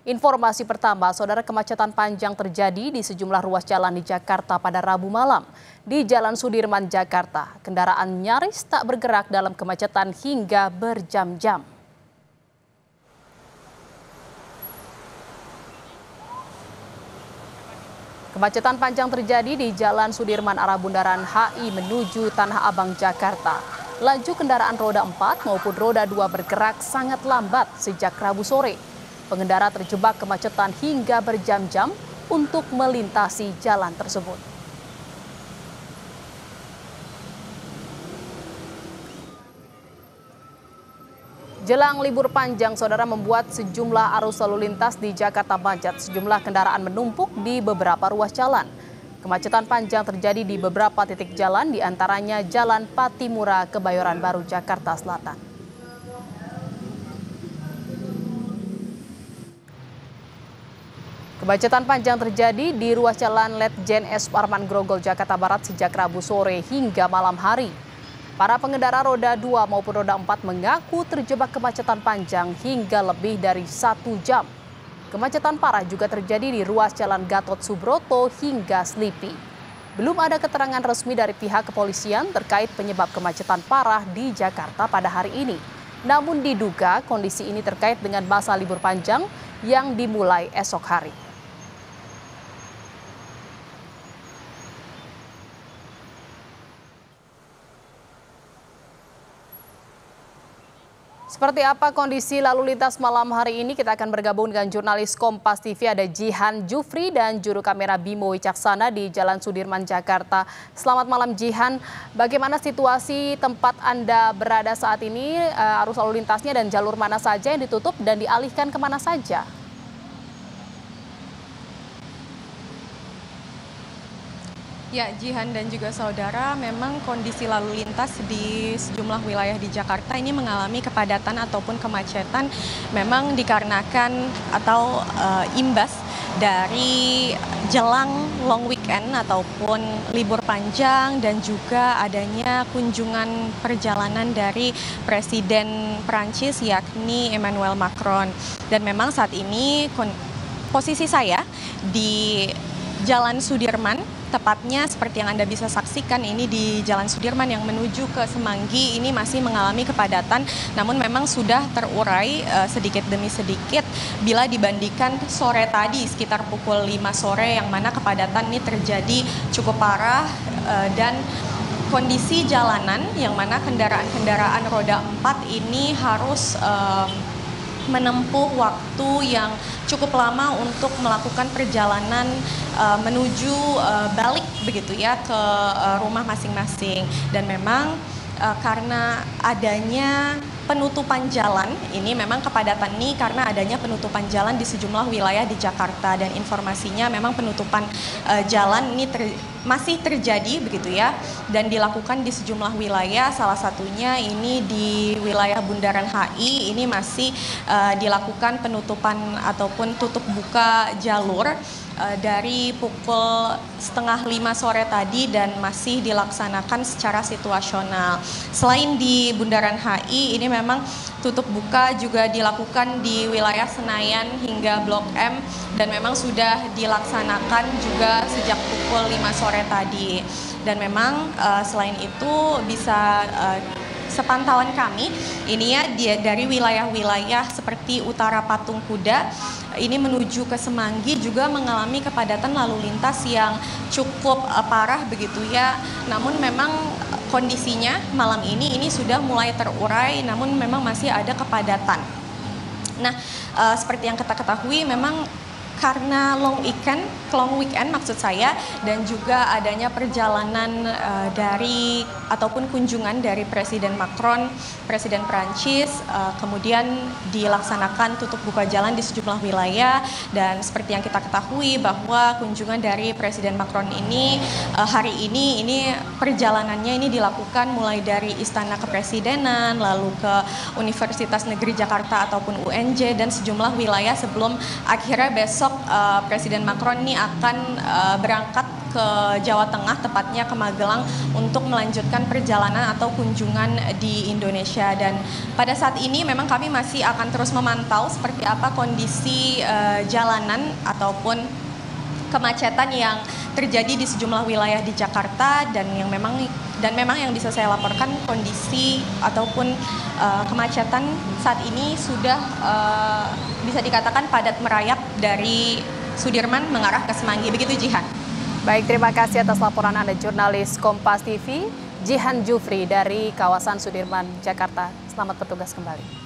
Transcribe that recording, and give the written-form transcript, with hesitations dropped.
Informasi pertama, saudara, kemacetan panjang terjadi di sejumlah ruas jalan di Jakarta pada Rabu malam. Di Jalan Sudirman, Jakarta, kendaraan nyaris tak bergerak dalam kemacetan hingga berjam-jam. Kemacetan panjang terjadi di Jalan Sudirman arah Bundaran HI menuju Tanah Abang, Jakarta. Laju kendaraan roda 4 maupun roda 2 bergerak sangat lambat sejak Rabu sore. Pengendara terjebak kemacetan hingga berjam-jam untuk melintasi jalan tersebut. Jelang libur panjang, saudara, membuat sejumlah arus lalu lintas di Jakarta macet. Sejumlah kendaraan menumpuk di beberapa ruas jalan. Kemacetan panjang terjadi di beberapa titik jalan, diantaranya Jalan Patimura, Kebayoran Baru, Jakarta Selatan. Kemacetan panjang terjadi di ruas jalan Letjen S. Parman Grogol, Jakarta Barat sejak Rabu sore hingga malam hari. Para pengendara roda 2 maupun roda 4 mengaku terjebak kemacetan panjang hingga lebih dari 1 jam. Kemacetan parah juga terjadi di ruas jalan Gatot Subroto hingga Slipi. Belum ada keterangan resmi dari pihak kepolisian terkait penyebab kemacetan parah di Jakarta pada hari ini. Namun diduga kondisi ini terkait dengan masa libur panjang yang dimulai esok hari. Seperti apa kondisi lalu lintas malam hari ini? Kita akan bergabung dengan jurnalis Kompas TV, ada Jihan Jufri dan juru kamera Bimo Wicaksana di Jalan Sudirman, Jakarta. Selamat malam Jihan, bagaimana situasi tempat Anda berada saat ini? Arus lalu lintasnya dan jalur mana saja yang ditutup dan dialihkan kemana saja? Ya, Jihan dan juga saudara, memang kondisi lalu lintas di sejumlah wilayah di Jakarta ini mengalami kepadatan ataupun kemacetan memang dikarenakan atau imbas dari jelang long weekend ataupun libur panjang dan juga adanya kunjungan perjalanan dari Presiden Prancis yakni Emmanuel Macron. Dan memang saat ini posisi saya di Jalan Sudirman, tepatnya seperti yang Anda bisa saksikan ini di Jalan Sudirman yang menuju ke Semanggi ini masih mengalami kepadatan, namun memang sudah terurai sedikit demi sedikit bila dibandingkan sore tadi sekitar pukul 5 sore yang mana kepadatan ini terjadi cukup parah dan kondisi jalanan yang mana kendaraan-kendaraan roda 4 ini harus menempuh waktu yang cukup lama untuk melakukan perjalanan menuju balik begitu ya ke rumah masing-masing. Dan memang karena adanya penutupan jalan ini, memang kepadatan ini karena adanya penutupan jalan di sejumlah wilayah di Jakarta, dan informasinya memang penutupan jalan ini masih terjadi begitu ya, dan dilakukan di sejumlah wilayah, salah satunya ini di wilayah Bundaran HI ini masih dilakukan penutupan ataupun tutup buka jalur dari pukul 4:30 sore tadi dan masih dilaksanakan secara situasional. Selain di Bundaran HI ini memang tutup buka juga dilakukan di wilayah Senayan hingga Blok M dan memang sudah dilaksanakan juga sejak pukul 5 sore tadi. Dan memang selain itu bisa sepantauan kami ini ya dari wilayah-wilayah seperti Utara Patung Kuda ini menuju ke Semanggi juga mengalami kepadatan lalu lintas yang cukup parah begitu ya. Namun memang kondisinya malam ini sudah mulai terurai, namun memang masih ada kepadatan. Nah, seperti yang kita ketahui memang karena long weekend maksud saya, dan juga adanya perjalanan dari ataupun kunjungan dari Presiden Macron, Presiden Prancis, kemudian dilaksanakan tutup buka jalan di sejumlah wilayah. Dan seperti yang kita ketahui bahwa kunjungan dari Presiden Macron ini hari ini perjalanannya ini dilakukan mulai dari Istana Kepresidenan lalu ke Universitas Negeri Jakarta ataupun UNJ dan sejumlah wilayah sebelum akhirnya besok Presiden Macron ini akan berangkat ke Jawa Tengah, tepatnya ke Magelang, untuk melanjutkan perjalanan atau kunjungan di Indonesia. Dan pada saat ini memang kami masih akan terus memantau seperti apa kondisi jalanan ataupun kemacetan yang terjadi di sejumlah wilayah di Jakarta, dan memang yang bisa saya laporkan kondisi ataupun kemacetan saat ini sudah bisa dikatakan padat merayap dari Sudirman mengarah ke Semanggi. Begitu, Jihan. Baik, terima kasih atas laporan Anda, jurnalis Kompas TV Jihan Jufri dari kawasan Sudirman, Jakarta. Selamat bertugas kembali.